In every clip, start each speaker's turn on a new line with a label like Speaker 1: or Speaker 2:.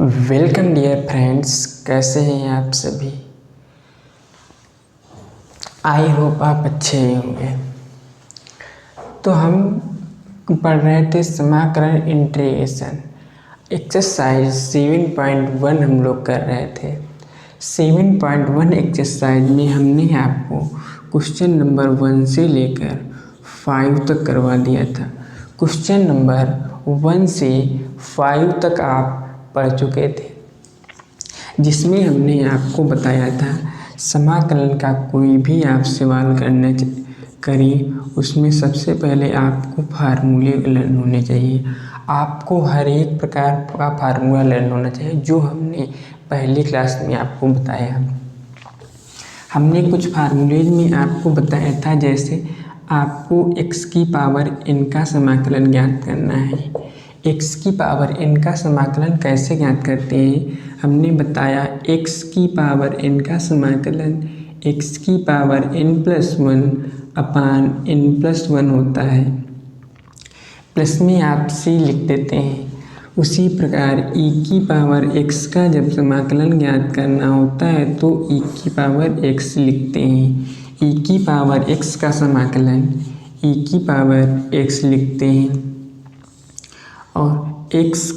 Speaker 1: Welcome dear friends, कैसे हैं आप सभी। आई होप आप अच्छे होंगे। तो हम पढ़ रहे थे समाकलन इंटीग्रेशन एक्सरसाइज 7.1 हम लोग कर रहे थे। 7.1 एक्सरसाइज में हमने आपको क्वेश्चन नंबर 1 से लेकर 5 तक करवा दिया था। क्वेश्चन नंबर 1 से 5 तक आप पढ़ चुके थे, जिसमें हमने आपको बताया था समाकलन का कोई भी आप सवाल करें उसमें सबसे पहले आपको फार्मूले लर्न होने चाहिए। आपको हर एक प्रकार का फार्मूला लर्न होना चाहिए, जो हमने पहली क्लास में आपको बताया। हमने कुछ फार्मूलेज में आपको बताया था, जैसे आपको x की पावर n का समाकलन ज्ञात करना है। x की पावर n का समाकलन कैसे ज्ञात करते हैं, हमने बताया x की पावर n का समाकलन x की पावर n+1 अपान n+1 होता है। प्लस में आप c लिख देते हैं। उसी प्रकार e की पावर x का जब समाकलन ज्ञात करना होता है तो e की पावर x लिखते हैं। e की पावर x का समाकलन e की पावर x लिखते हैं। और x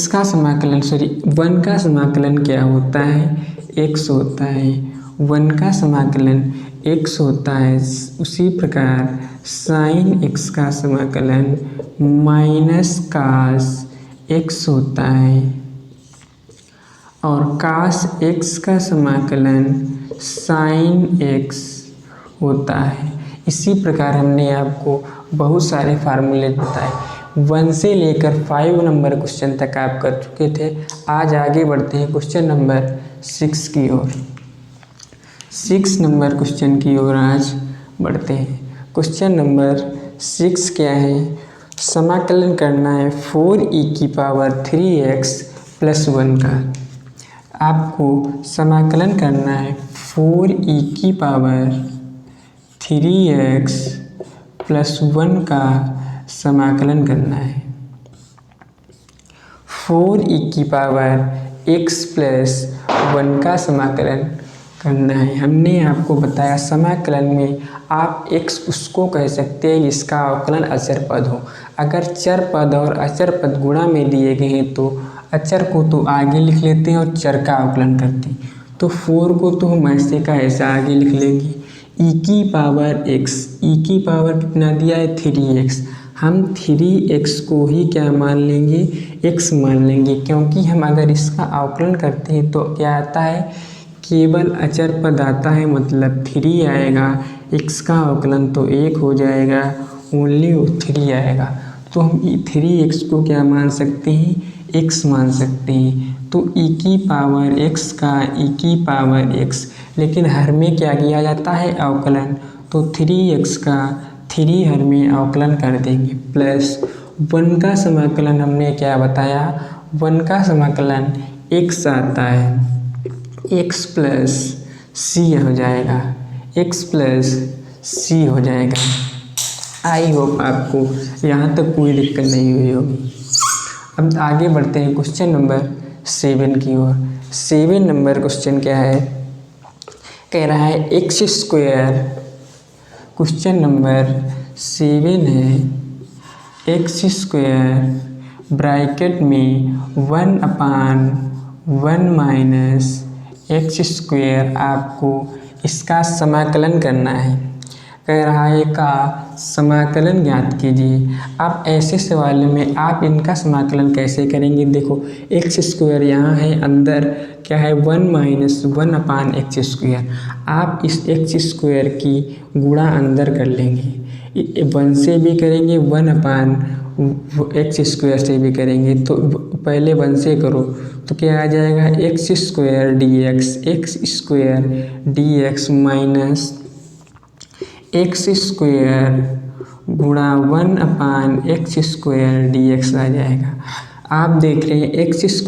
Speaker 1: का समाकलन 1 का समाकलन क्या होता है, x होता है। 1 का समाकलन x होता है। उसी प्रकार साइन x का समाकलन माइनस कास x होता है। और कास x का समाकलन साइन x होता है। इसी प्रकार हमने आपको बहुत सारे फार्मूले बताए। 1 से लेकर 5 नंबर क्वेश्चन तक आप कर चुके थे। आज आगे बढ़ते हैं क्वेश्चन नंबर 6 की ओर। 6 नंबर क्वेश्चन की ओर आज बढ़ते हैं। क्वेश्चन नंबर 6 क्या है, समाकलन करना है 4e की पावर 3x + 1 का। आपको समाकलन करना है 4e की पावर 3x + 1 का समाकलन करना है। 4e की पावर x + 1 का समाकलन करना है। हमने आपको बताया समाकलन में आप x उसको कह सकते हैं जिसका अवकलन अचर पद हो। अगर चर पद और अचर पद गुणा में दिए गए हैं तो अचर को तो आगे लिख लेते हैं और चर का अवकलन करते हैं। तो 4 को तो हम ऐसे का ऐसा आगे लिख लेंगे। e की पावर x, e की पावर कितना दिया है 3x, हम 3x को ही क्या मान लेंगे, x मान लेंगे, क्योंकि हम अगर इसका अवकलन करते हैं तो क्या आता है, केवल अचर पद आता है, मतलब 3 आएगा। x का अवकलन तो 1 हो जाएगा, ओनली 3 आएगा। तो हम 3x को क्या मान सकते हैं, x मान सकते हैं। तो e की पावर x का e की पावर x, लेकिन हर में क्या किया जाता है, अवकलन। तो 3x का 3 हर में अवकलन कर देंगे, प्लस 1 का समाकलन हमने क्या बताया, 1 का समाकलन x आता है, x + c हो जाएगा, x + c हो जाएगा। आई होप आपको यहाँ तक कोई दिक्कत नहीं हुई होगी। अब आगे बढ़ते हैं क्वेश्चन नंबर 7 की ओर। 7 नंबर क्वेश्चन क्या है, कह रहा है x²। क्वेश्चन नंबर 7 है x² ब्रैकेट में 1/1 - x²। आपको इसका समाकलन करना है। कह रहा है का समाकलन ज्ञात कीजिए। अब ऐसे सवाल में आप इनका समाकलन कैसे करेंगे, देखो x² यहाँ है, अंदर क्या है 1 - 1/x²। आप इस x² की गुणा अंदर कर लेंगे, 1 से भी करेंगे 1/x² से भी करेंगे। तो पहले 1 से करो तो क्या आ जाएगा, x² dx माइनस x² गुणा 1/x² dx आ जाएगा। आप देख रहे हैं x²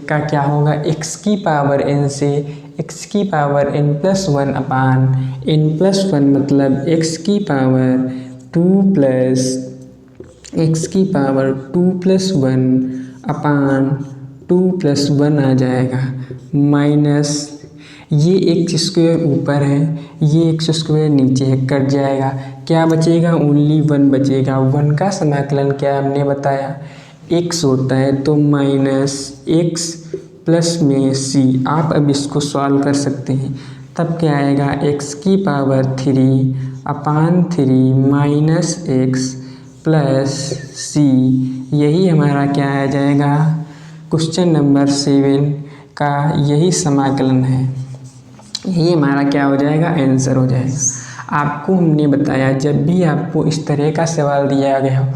Speaker 1: का क्या होगा, x की पावर n से x की पावर n+1 अपान n+1, मतलब x की पावर 2 + x की पावर 2 + 1 अपान 2+1 आ जाएगा, माइनस ये एक्स स्क्वायर ऊपर है, ये एक्स स्क्वायर नीचे है, कट जाएगा, क्या बचेगा, ओनली 1 बचेगा। 1 का समाकलन क्या हमने बताया, x होता है, तो -x प्लस में c। आप अब इसको सॉल्व कर सकते हैं, तब क्या आएगा, x³ अपान 3 माइनस x प्लस c। यही हमारा क्या आ जाएगा, क्वेश्चन नंबर 7 का यही समाकलन है, यही हमारा क्या हो जाएगा, आंसर हो जाएगा। आपको हमने बताया जब भी आपको इस तरह का सवाल दिया गया हो,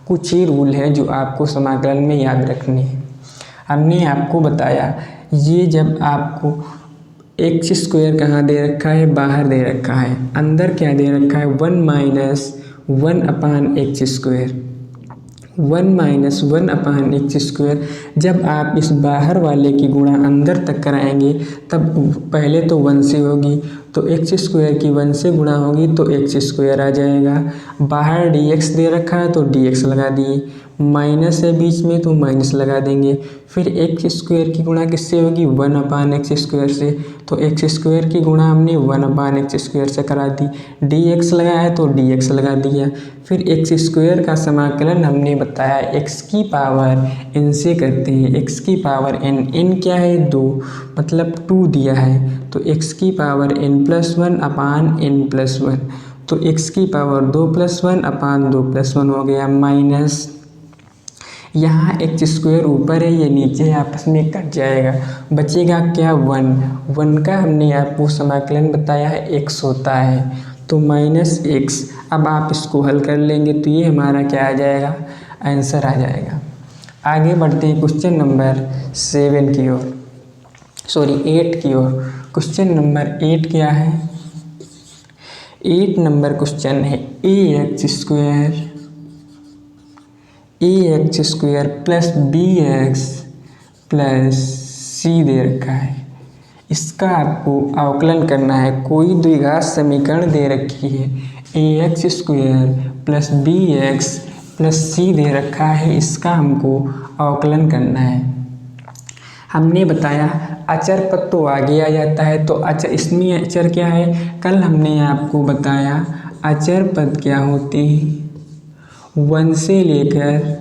Speaker 1: कुछ ही रूल है जो आपको समाकलन में याद रखने हैं। हमने आपको बताया ये जब आपको एक्स स्क्वायर कहाँ दे रखा है, बाहर दे रखा है, अंदर क्या दे रखा है, 1 माइनस 1 अपान एक्स स्क्वायर, 1 माइनस 1 अपान एक्स स्क्वायर। जब आप इस बाहर वाले की गुणा अंदर तक कराएंगे तब पहले तो 1 से होगी, तो एक्स स्क्वायर की 1 से गुणा होगी तो एक्स स्क्वायर आ जाएगा। बाहर dx दे रखा है तो dx लगा दिए, माइनस है बीच में तो माइनस लगा देंगे। फिर एक्स स्क्वायर की गुणा किससे होगी, 1 अपान एक्स स्क्वायर से, तो एक्स स्क्वायर की गुणा हमने 1 अपान एक्स स्क्वायर से करा दी। dx लगाया तो dx लगा दिया। फिर एक्स स्क्वायर का समाकलन हमने बताया x की पावर n से करते हैं, x की पावर n, n क्या है 2, मतलब 2 दिया है, तो x की पावर n+1 अपान n+1, तो x की पावर 2+1 अपान 2+1 हो गया, माइनस यहाँ एक्स स्क्वायर ऊपर है, ये नीचे है, आपस में कट जाएगा, बचेगा क्या, 1 का हमने आपको समाकलन बताया है x होता है, तो -x। अब आप इसको हल कर लेंगे तो ये हमारा क्या आ जाएगा, आंसर आ जाएगा। आगे बढ़ते हैं क्वेश्चन नंबर 7 की ओर, सॉरी 8 की ओर। क्वेश्चन नंबर 8 क्या है, 8 नंबर क्वेश्चन है, ax square plus bx plus c दे रखा है, इसका आपको अवकलन करना है। कोई द्विघात समीकरण दे रखी है, ax square plus bx plus c दे रखा है, इसका हमको अवकलन करना है। हमने बताया अचर पद तो आगे आ जाता है, तो अचर, इसमें अचर क्या है, कल हमने आपको बताया अचर पद क्या होते हैं, 1 से लेकर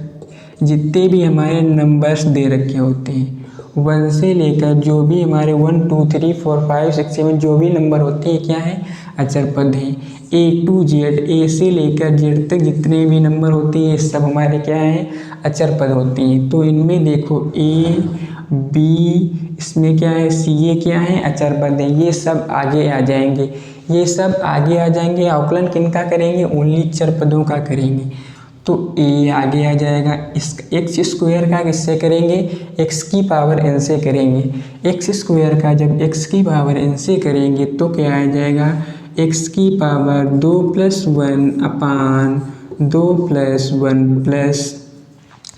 Speaker 1: जितने भी हमारे नंबर्स दे रखे होते हैं, 1 से लेकर जो भी हमारे 1 2 3 4 5 6 7 जो भी नंबर होते हैं क्या है, अचर पद हैं। A to Z, A से लेकर Z तक जितने भी नंबर होते हैं ये सब हमारे क्या हैं, अचर पद होते हैं। तो इनमें देखो A B, इसमें क्या है C, ये क्या है, अचर पद है, ये सब आगे आ जाएंगे, ये सब आगे आ जाएंगे। अवकलन किनका करेंगे, ओनली चर पदों का करेंगे, तो A आगे आ जाएगा। इस एक्स स्क्वायर का किससे करेंगे, x की पावर n से करेंगे। एक्स स्क्वायर का जब x की पावर n से करेंगे तो क्या आ जाएगा, x की पावर 2+1 अपान 2+1 प्लस,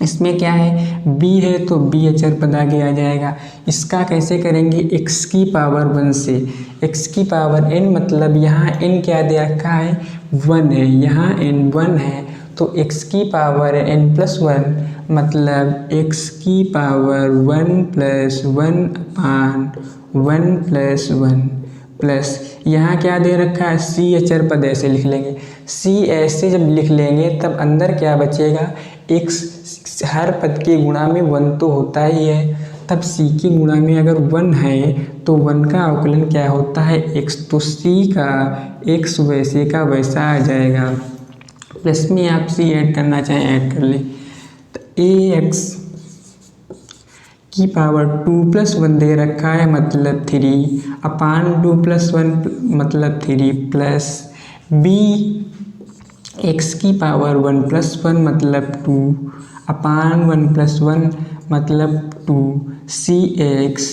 Speaker 1: इसमें क्या है b है तो b अचर पद आगे आ जाएगा। इसका कैसे करेंगे, x की पावर 1 से, x की पावर n मतलब यहाँ n क्या दे रखा है, 1 है, यहाँ n 1 है, तो x की पावर n+1 मतलब x की पावर 1+1 अपान 1+1 प्लस यहाँ क्या दे रखा है, c अचर पद ऐसे लिख लेंगे। c ऐसे जब लिख लेंगे तब अंदर क्या बचेगा, x, हर पद के गुणा में 1 तो होता ही है, तब c की गुणा में अगर 1 है तो 1 का अवकलन क्या होता है, x, तो c का x वैसे का वैसा आ जाएगा। प्लस में आप c ऐड करना चाहें ऐड कर लें, तो ax की पावर 2+1 दे रखा है मतलब 3 अपान 2+1 मतलब 3 प्लस b x की पावर 1+1 मतलब 2 अपान 1+1 मतलब 2 cx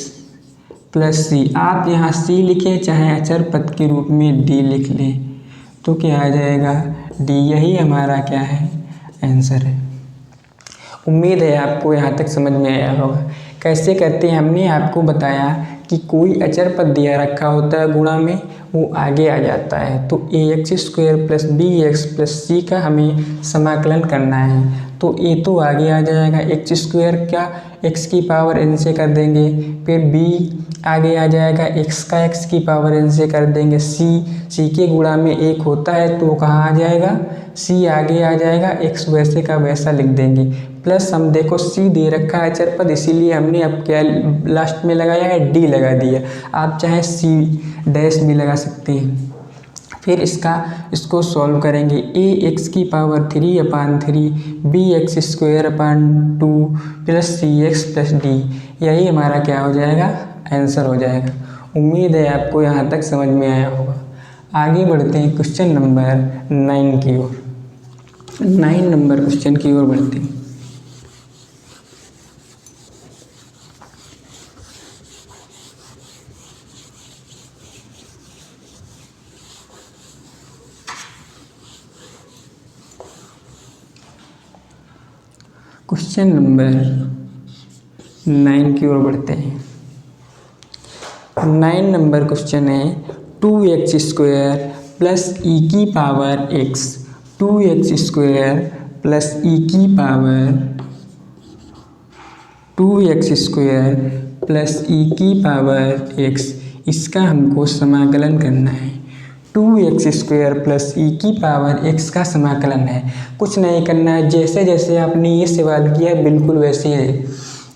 Speaker 1: प्लस c। आप यहाँ c लिखें चाहे अचर पद के रूप में d लिख लें तो क्या आ जाएगा, d। यही हमारा क्या है, आंसर है। उम्मीद है आपको यहाँ तक समझ में आया होगा। कैसे करते हैं, हमने आपको बताया कि कोई अचर पद दिया रखा होता है गुणा में, वो आगे आ जाता है, तो ax square plus bx plus c का हमें समाकलन करना है। तो तो ए तो आगे आ जाएगा, एक्स स्क्वायर क्या एक्स की पावर एन से कर देंगे, फिर बी आगे आ जाएगा, एक्स का एक्स की पावर एन से कर देंगे, सी के गुणा में एक होता है तो कहाँ आ जाएगा, सी आगे आ जाएगा, एक्स वैसे का वैसा लिख देंगे, प्लस हम देखो सी दे रखा है अचर पद, इसीलिए हमने अब क्या लास्ट में लगाया है, डी लगा दिया। आप चाहे सी डैश भी लगा सकते हैं। फिर इसको सॉल्व करेंगे, ए एक्स की power 3/3 b x square upon 2 plus c x plus d, यही हमारा क्या हो जाएगा, आंसर हो जाएगा। उम्मीद है आपको यहाँ तक समझ में आया होगा। आगे बढ़ते हैं क्वेश्चन नंबर 9 की ओर। 9 नंबर क्वेश्चन की ओर बढ़ते हैं। क्वेश्चन नंबर 9 की ओर बढ़ते हैं। 9 नंबर क्वेश्चन है 2x स्क्वायर प्लस ई की power x, 2x square plus e की power 2x square plus e की पावर x, इसका हमको समाकलन करना है। 2x स्क्वायर प्लस ई की पावर x का समाकलन है, कुछ नहीं करना है, जैसे जैसे आपने ये सवाल किया बिल्कुल वैसे है।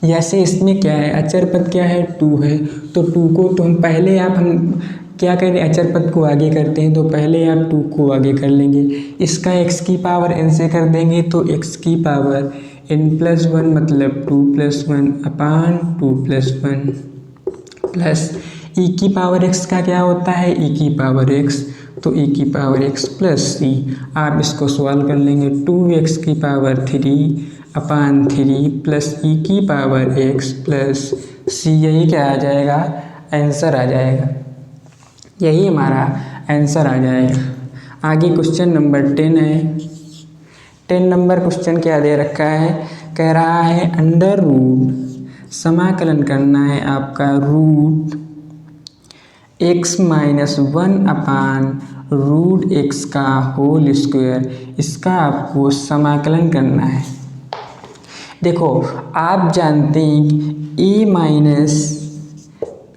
Speaker 1: जैसे इसमें क्या है, अचर पद क्या है, 2 है, तो 2 को तो हम पहले हम क्या करें, अचर पद को आगे करते हैं, तो पहले आप 2 को आगे कर लेंगे, इसका x की पावर n से कर देंगे, तो x की पावर n+1 मतलब 2+1 अपान 2+1 प्लस ई की पावर x का क्या होता है, ई की पावर x, तो ई की पावर x प्लस सी। आप इसको सॉल्व कर लेंगे, 2x की पावर 3/3 प्लस ई की पावर x प्लस सी, यही क्या आ जाएगा, आंसर आ जाएगा, यही हमारा आंसर आ जाएगा। आगे क्वेश्चन नंबर 10 है। 10 नंबर क्वेश्चन क्या दे रखा है, कह रहा है अंडर रूट, समाकलन करना है आपका root x-1 upon root x का होल स्क्वायर, इसका आपको समाकलन करना है। देखो आप जानते हैं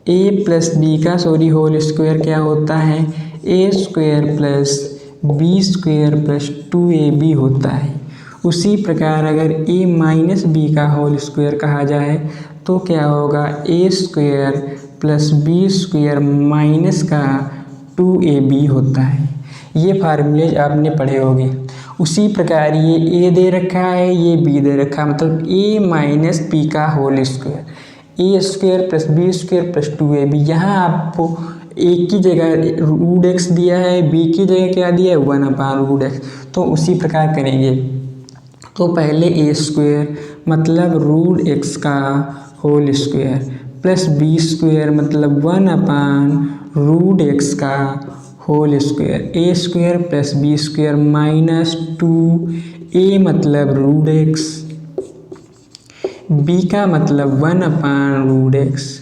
Speaker 1: a प्लस बी का होल स्क्वायर क्या होता है, a square plus b square plus 2ab होता है। उसी प्रकार अगर a माइनस बी का होल स्क्वायर कहा जाए तो क्या होगा, a square plus b square minus का 2ab होता है। ये फार्मूले आपने पढ़े होंगे। उसी प्रकार ये a दे रखा है, ये b दे रखा है, मतलब a माइनस बी का whole square, a square plus b square plus 2ab। यहाँ आपको a की जगह रूट x दिया है, b की जगह क्या दिया है, 1/√x, तो उसी प्रकार करेंगे। तो पहले a स्क्वायर मतलब रूट x का whole square plus b square मतलब 1/√x का whole square, a square plus b square minus 2a मतलब रूट x, b का मतलब 1/√x।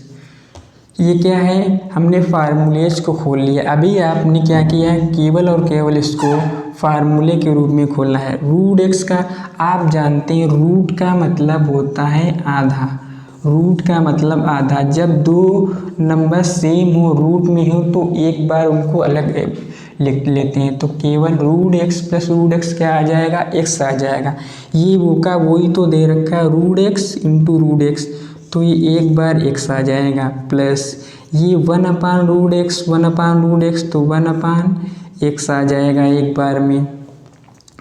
Speaker 1: ये क्या है, हमने फार्मूलेज को खोल लिया। अभी आपने क्या किया है, केवल और केवल इसको फार्मूले के रूप में खोलना है। रूट एक्स का आप जानते हैं, रूट का मतलब होता है आधा, रूट का मतलब आधा। जब दो नंबर सेम हो, रूट में हो, तो एक बार उनको अलग लिख लेते हैं। तो केवल root x plus root x क्या आ जाएगा, एक्स आ जाएगा। ये वो का वही तो दे रखा है, root x into root x, तो ये एक बार एक्स आ जाएगा, प्लस ये 1/√x 1/√x, तो 1/x आ जाएगा एक बार में,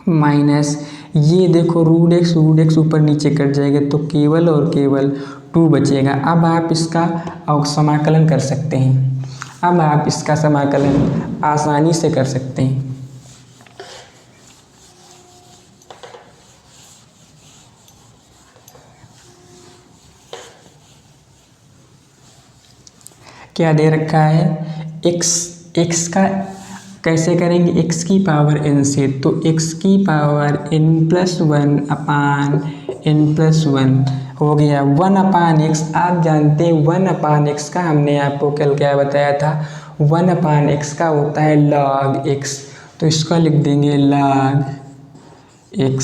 Speaker 1: माइनस ये देखो रूट एक्स ऊपर नीचे कट जाएगा, तो केवल और केवल 2 बचेगा। अब आप इसका समाकलन कर सकते हैं, अब आप इसका समाकलन आसानी से कर सकते हैं। क्या दे रखा है, x का कैसे करेंगे, x की पावर n से, तो x की पावर n+1 अपान n+1 हो गया 1/x। आप जानते हैं 1/x का हमने आपको कल क्या बताया था, 1/x का होता है log x, तो इसका लिख देंगे log x।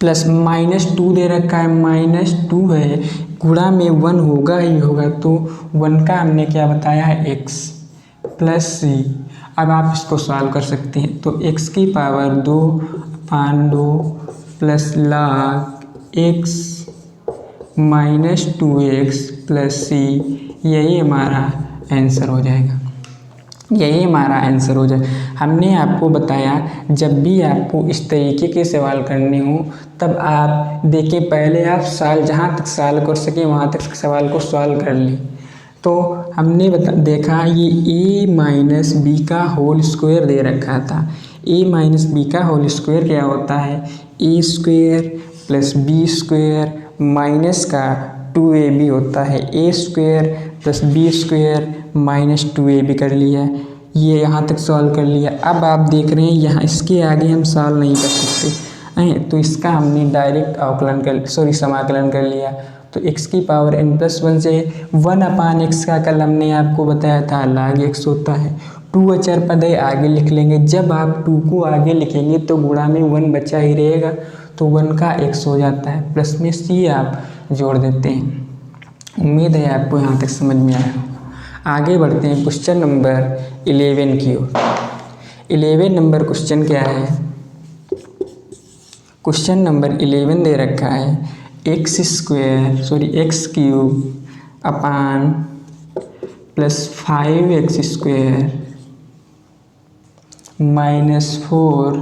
Speaker 1: प्लस -2 दे रखा है, -2 है, गुणा में 1 होगा ही होगा, तो 1 का हमने क्या बताया है x प्लस c। अब आप इसको सॉल्व कर सकते हैं, तो x की power 2/2 plus log x -2x plus c, यही हमारा आंसर हो जाएगा। यही हमारा आंसर हो जाए। हमने आपको बताया जब भी आपको इस तरीके के सवाल करने हो तब आप देखिए, पहले आप जहाँ तक सॉल्व कर सके वहाँ तक सवाल को सॉल्व कर लें। तो हमने देखा ये a माइनस बी का होल स्क्वायर दे रखा था। a माइनस बी का होल स्क्वायर क्या होता है, a square plus b square minus का 2ab होता है, a square plus b square minus 2ab कर लिया। ये यहाँ तक सॉल्व कर लिया। अब आप देख रहे हैं यहाँ इसके आगे हम सॉल्व नहीं कर सकते, तो इसका हमने डायरेक्ट समाकलन कर लिया। तो x की पावर n+1 से 1/x का कल हमने आपको बताया था log x होता है। 2 अचर पद है, आगे लिख लेंगे। जब आप 2 को आगे लिखेंगे तो गुणा में 1 बचा ही रहेगा, तो 1 का x हो जाता है, प्लस में c आप जोड़ देते हैं। उम्मीद है आपको यहाँ तक समझ में आया होगा। आगे बढ़ते हैं क्वेश्चन नंबर 11 की ओर। 11 नंबर क्वेश्चन क्या है, क्वेश्चन नंबर 11 दे रखा है x³ अपान प्लस 5x² -4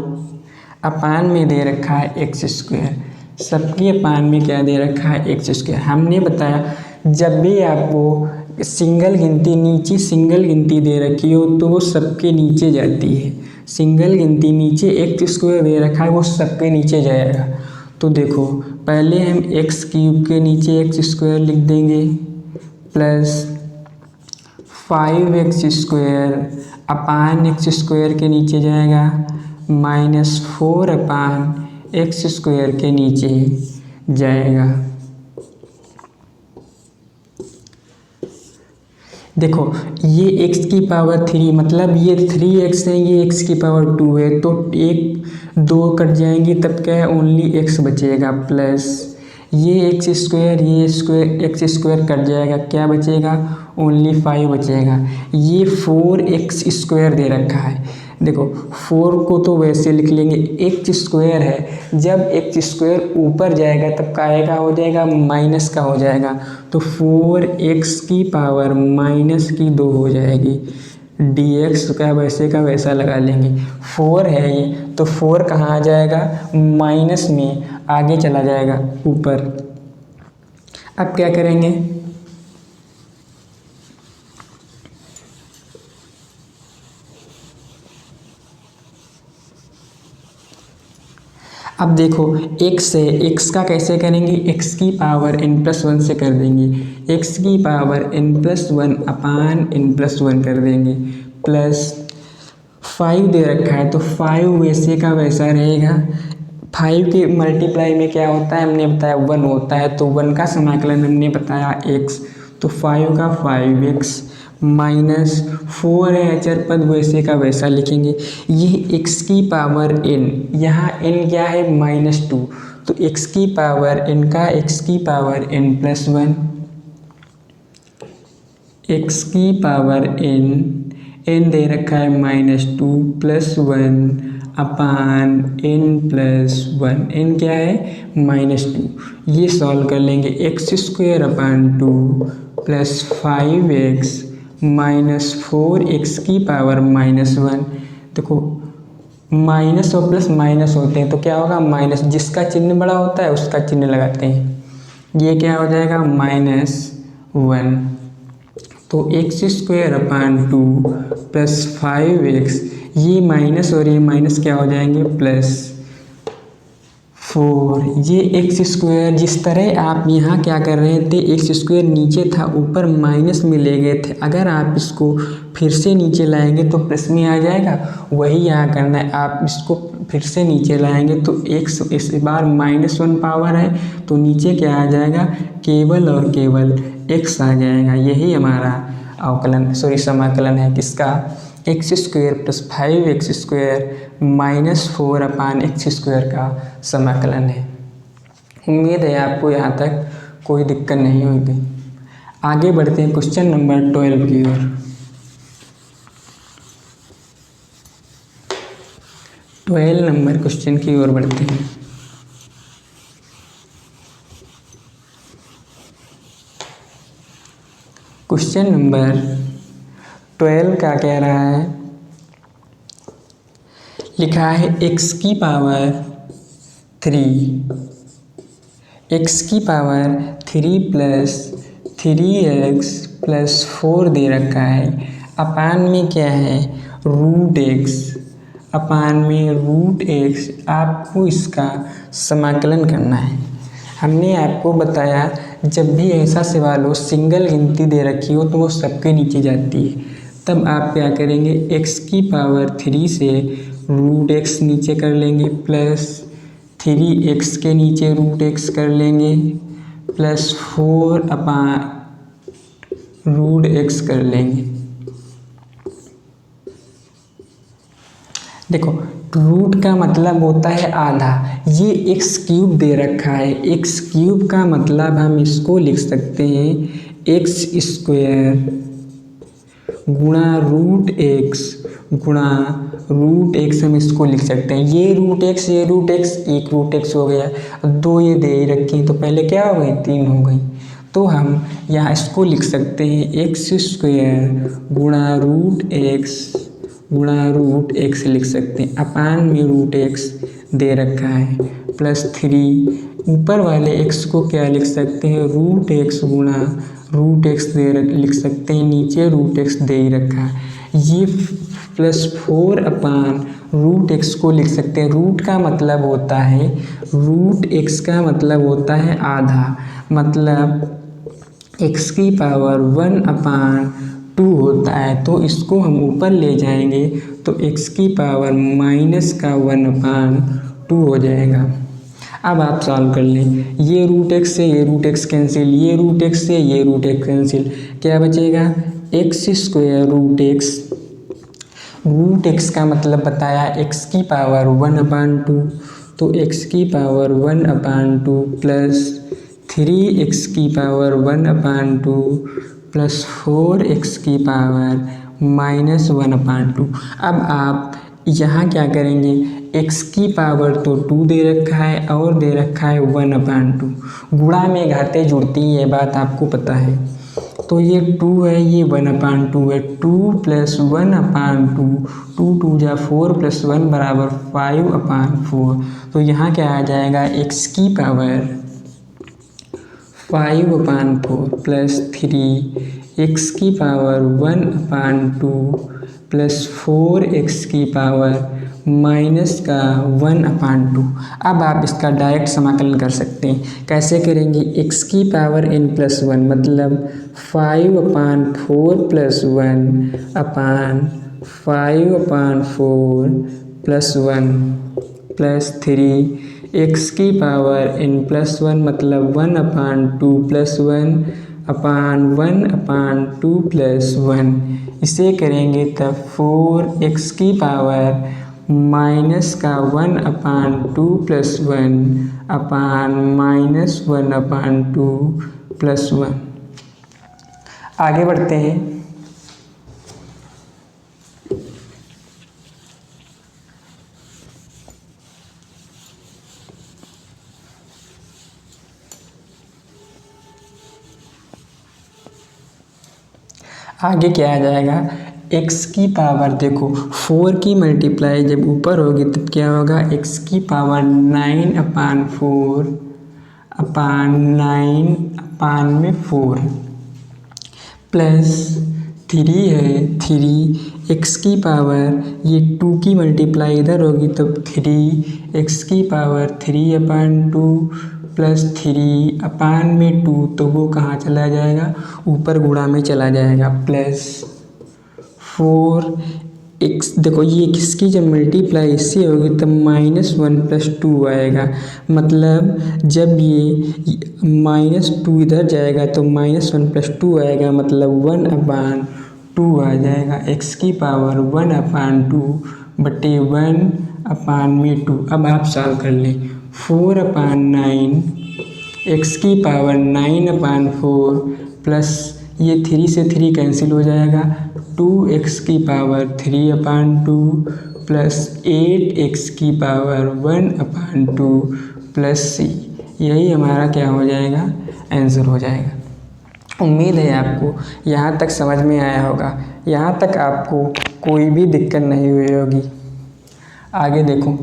Speaker 1: अपान में दे रखा है x²। सबके अपान में क्या दे रखा है, x²। हमने बताया जब भी आपको सिंगल गिनती दे रखी हो तो वो सबके नीचे जाती है। सिंगल गिनती नीचे x² दे रखा है, वो सबके नीचे जाएगा। तो देखो पहले हम x³ के नीचे x² लिख देंगे, प्लस 5x² अपान x² के नीचे जाएगा, -4 अपान x² के नीचे जाएगा। देखो ये x की पावर 3 मतलब ये 3x है, ये x की पावर 2 है, तो 1-2 कट जाएंगी, तब क्या है ओनली x बचेगा, प्लस ये x² ये x² कट जाएगा, क्या बचेगा ओनली 5 बचेगा। ये 4x² दे रखा है। देखो 4 को तो वैसे लिख लेंगे, x² है, जब x² ऊपर जाएगा तब का हो जाएगा, माइनस का हो जाएगा, तो 4x की पावर -2 हो जाएगी। dx का वैसा लगा लेंगे। 4 है ये, तो 4 कहाँ आ जाएगा, माइनस में आगे चला जाएगा ऊपर। अब क्या करेंगे, अब देखो x है, x का कैसे करेंगे, x की पावर n+1 से कर देंगे, x की पावर n+1 अपान n+1 कर देंगे, प्लस 5 दे रखा है, तो 5 वैसे का वैसा रहेगा। 5 के मल्टीप्लाई में क्या होता है हमने बताया 1 होता है, तो 1 का समाकलन हमने बताया x, तो 5 का 5x -4 है, अचर पद वैसे का वैसा लिखेंगे। ये x की पावर n, यहाँ n क्या है -2, तो x की पावर n का x की पावर n+1, x की पावर n दे रखा है -2 प्लस 1 अपान n+1, n क्या है -2। ये सॉल्व कर लेंगे, x² अपान 2 प्लस 5x -4x की पावर -1। देखो माइनस और प्लस माइनस होते हैं, तो क्या होगा माइनस, जिसका चिन्ह बड़ा होता है उसका चिन्ह लगाते हैं। ये क्या हो जाएगा -1, तो x² अपान 2 प्लस 5x, ये माइनस और ये माइनस क्या हो जाएंगे प्लस 4। ये x² जिस तरह आप यहाँ क्या कर रहे थे, x² नीचे था, ऊपर माइनस में ले गए थे, अगर आप इसको फिर से नीचे लाएंगे तो प्लस में आ जाएगा, वही यहाँ करना है। आप इसको फिर से नीचे लाएंगे तो x इस बार -1 पावर है, तो नीचे क्या आ जाएगा, केवल और केवल x आ जाएगा। यही हमारा समाकलन है किसका, x² प्लस 5x² -4 अपान x² का समाकलन है। उम्मीद है आपको यहाँ तक कोई दिक्कत नहीं होगी। आगे बढ़ते हैं क्वेश्चन नंबर 12 की ओर। 12 नंबर क्वेश्चन की ओर बढ़ते हैं। क्वेश्चन नंबर 12 का कह रहा है, लिखा है x की पावर 3 प्लस 3x प्लस 4 दे रखा है। अपान में क्या है, रूट एक्स आपको इसका समाकलन करना है। हमने आपको बताया जब भी ऐसा सवाल हो, सिंगल गिनती दे रखी हो तो वो सबके नीचे जाती है। तब आप क्या करेंगे, x की पावर 3 से रूट एक्स नीचे कर लेंगे, प्लस 3x के नीचे रूट एक्स कर लेंगे, प्लस 4 अपान रूट एक्स कर लेंगे। देखो, रूट का मतलब होता है आधा। ये एक्स क्यूब दे रखा है, एक्स क्यूब का मतलब हम इसको लिख सकते हैं एक्स स्क्वायर गुणा रूट एक्स हम इसको लिख सकते हैं। ये रूट एक्स एक रूट एक्स हो गया, दो ये दे ही रखी हैं तो पहले क्या हो गई, 3 हो गई। तो हम यहाँ इसको लिख सकते हैं एक्स स्क्वायर गुणा रूट एक्स लिख सकते हैं। अपान में रूट एक्स दे रखा है, प्लस 3 ऊपर वाले एक्स को क्या लिख सकते हैं, रूट एक्स गुणा रूट एक्स लिख सकते हैं, नीचे रूट एक्स दे ही रखा है। ये प्लस 4 अपान रूट एक्स को लिख सकते हैं। रूट का मतलब होता है, रूट एक्स का मतलब होता है आधा, मतलब एक्स की पावर 1/2 होता है। तो इसको हम ऊपर ले जाएंगे तो एक्स की पावर माइनस का 1/2 हो जाएगा। अब आप सॉल्व कर लें, ये रूट एक्स से ये रूट एक्स कैंसिल, ये रूट एक्स से ये रूट एक्स कैंसिल, क्या बचेगा, एक्स स्क्वायर रूट एक्स का मतलब बताया एक्स की पावर 1/2, तो एक्स की पावर 1/2 प्लस 3x की पावर 1/2 प्लस 4x की पावर माइनस 1/2। अब आप यहाँ क्या करेंगे, x की पावर तो 2 दे रखा है और दे रखा है 1/2। गुणा में घातें जुड़ती हैं, ये बात आपको पता है। तो ये 2 है, ये 1/2 है, 2 प्लस 1/2, 2 2 जा 4 प्लस 1 बराबर 5/4। तो यहाँ क्या आ जाएगा, x की पावर 5/4 प्लस 3x की पावर 1/2 प्लस 4x की पावर माइनस का 1/2। अब आप इसका डायरेक्ट समाकलन कर सकते हैं। कैसे करेंगे, x की पावर n+1 मतलब 5/4 प्लस 1 अपान 5/4 प्लस 1 प्लस 3x की पावर n+1 मतलब 1/2 प्लस 1 अपान 1/2 प्लस 1। इसे करेंगे तब 4x की पावर माइनस का 1/2 प्लस 1 अपान माइनस 1/2 प्लस 1। आगे बढ़ते हैं। आगे क्या आ जाएगा, x की पावर देखो 4 की मल्टीप्लाई जब ऊपर होगी तब क्या होगा, x की पावर 9/4 अपान 9 अपान में 4 प्लस 3 है, 3x की पावर ये 2 की मल्टीप्लाई इधर होगी तब 3x की पावर 3/2 प्लस 3 अपान में 2, तो वो कहाँ चला जाएगा, ऊपर गुणा में चला जाएगा, प्लस 4x। देखो ये किसकी जब मल्टीप्लाई इससे होगी तब -1 प्लस 2 आएगा, मतलब जब ये -2 इधर जाएगा तो -1 प्लस 2 आएगा, मतलब 1/2 आ जाएगा। x की पावर 1/2 बटे 1/2। अब आप सॉल्व कर लें, 4/9 एक्स की पावर 9/4 प्लस ये 3 से 3 कैंसिल हो जाएगा, 2x की पावर 3/2 प्लस 8x की पावर 1/2 प्लस c। यही हमारा क्या हो जाएगा, आंसर हो जाएगा। उम्मीद है आपको यहाँ तक समझ में आया होगा, यहाँ तक आपको कोई भी दिक्कत नहीं हुई होगी। आगे देखो,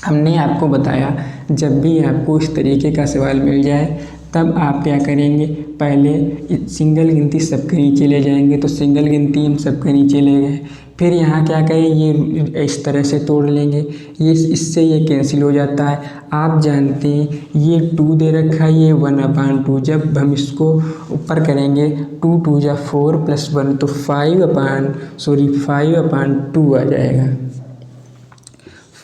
Speaker 1: हमने आपको बताया जब भी आपको इस तरीके का सवाल मिल जाए तब आप क्या करेंगे, पहले सिंगल गिनती सबके नीचे ले जाएंगे। तो सिंगल गिनती हम सबके नीचे ले गए, फिर यहाँ क्या करें, ये इस तरह से तोड़ लेंगे, ये इससे ये कैंसिल हो जाता है। आप जानते हैं ये 2 दे रखा है, ये 1/2। जब हम इसको ऊपर करेंगे 2 2 जा 4 प्लस 1 तो 5/2 आ जाएगा,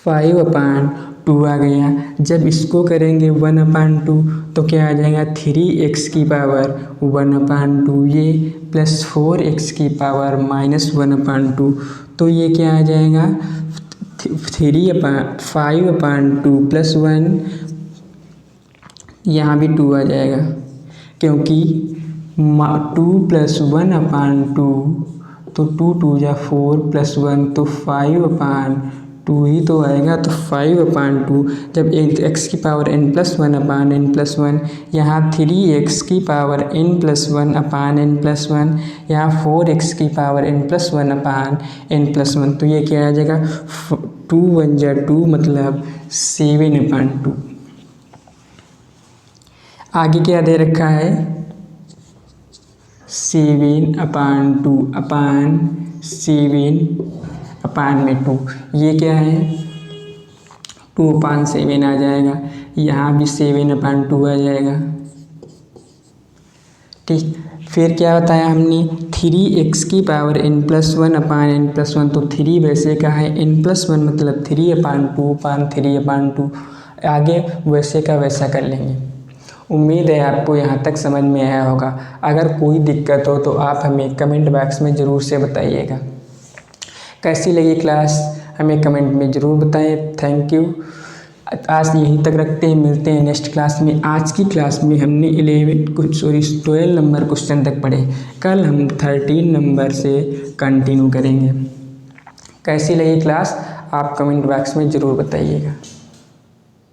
Speaker 1: 5/2 आ गया। जब इसको करेंगे 1/2 तो क्या आ जाएगा, 3x की पावर 1/2 ये प्लस 4x की पावर -1/2 तो ये क्या आ जाएगा, 5/2 प्लस 1, यहाँ भी 2 आ जाएगा क्योंकि 2 प्लस 1/2 तो 2 2 जा 4 प्लस 1 तो 5/2 ही तो आएगा। तो 5/2 जब x की पावर n+1/n+1, यहाँ 3x की पावर n+1/n+1, यहाँ 4x की पावर n+1/n+1 तो ये क्या आ जाएगा, 2 1 जा 2 मतलब 7/2। आगे क्या दे रखा है, 7/7/2 ये क्या है, 2/7 आ जाएगा, यहाँ भी 7/2 आ जाएगा। ठीक, फिर क्या बताया हमने, 3x की पावर n+1/n+1 तो 3 वैसे का है, n+1 मतलब 3/2/3/2 आगे वैसे का वैसा कर लेंगे। उम्मीद है आपको यहाँ तक समझ में आया होगा। अगर कोई दिक्कत हो तो आप हमें कमेंट बॉक्स में ज़रूर से बताइएगा। कैसी लगी क्लास हमें कमेंट में ज़रूर बताएं। Thank you. आज यहीं तक रखते हैं, मिलते हैं नेक्स्ट क्लास में। आज की क्लास में हमने 12 नंबर क्वेश्चन तक पढ़े, कल हम 13 नंबर से कंटिन्यू करेंगे। कैसी लगी क्लास आप कमेंट बॉक्स में ज़रूर बताइएगा।